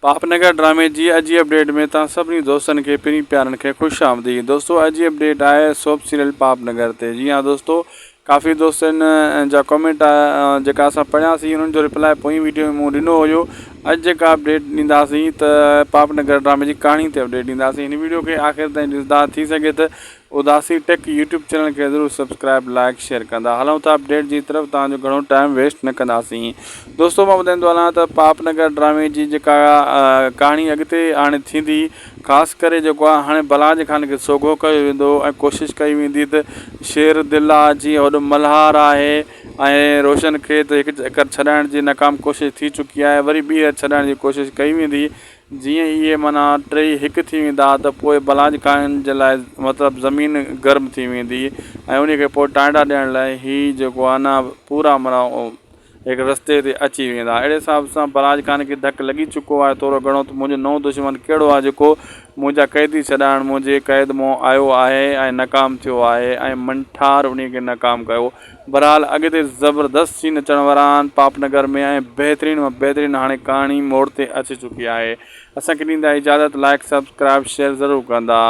पापनगर ड्रामे जी अॼु जी अपडेट में तव्हां सभिनी दोस्तनि खे पहिरीं प्यारनि खे ख़ुशि आमदीद। दोस्तों अॼु जी अपडेट आहे सोप सीरियल पापनगर ते। जी हाँ दोस्तों, काफ़ी दोस्तनि जा कमेंट जेका असां पढ़ियासीं उन्हनि जो रिप्लाई पोइ वीडियो में मूं ॾिनो हुयो। अॼु जेका अपडेट ॾींदासीं त पापनगर ड्रामे जी कहाणी ते अपडेट ॾींदासीं। हिन वीडियो खे आख़िर ताईं ॾिसंदा, थी सघे त उदासी टेक यूट्यूब चैनल खे ज़रूरु सब्सक्राइब लाइक शेयर कंदा। हलूं था अपडेट जी तरफ़, तव्हांजो घणो टाइम वेस्ट न कंदासीं। दोस्तों मां ॿुधाईंदो हलां त पापनगर ड्रामे जी जेका कहाणी अॻिते हाणे थींदी, ख़ासि करे जेको आहे हाणे बलाज ख़ान खे सोघो कयो वेंदो ऐं कोशिशि कई वेंदी त शेर दिला जीअं वॾो मल्हार आहे ऐं रोशन खे त हिकु चकर छॾाइण जी नाकाम कोशिशि थी चुकी आहे, वरी ॿीहर छॾाइण जी कोशिशि कई वेंदी। जीअं इहे माना टई हिकु थी वेंदा त पोइ बलाज ख़ान जे लाइ मतिलबु ज़मीन गर्म थी वेंदी ऐं उन खे पोइ टांडा ॾियण लाइ हीअ जेको आहे न पूरा माना हिकु रस्ते ते अची वेंदा। अहिड़े हिसाब सां बलाज ख़ान खे धकु लॻी चुको आहे थोरो घणो त मुंहिंजो नओं दुश्मन कहिड़ो आहे जेको मुंहिंजा क़ैदी छॾाइण मुंहिंजे क़ैद मां आयो आहे ऐं नाकाम थियो आहे ऐं मंठार उन खे नाकाम कयो। बहरहाल अॻिते ज़बरदस्त सीन अचण वारा आहिनि पापनगर में ऐं बहितरीन मां बहितरीन हाणे कहाणी मोड़ ते अची चुकी आहे। असांखे ॾींदा इजाज़त, लाइक सब्सक्राइब शेयर ज़रूरु कंदा।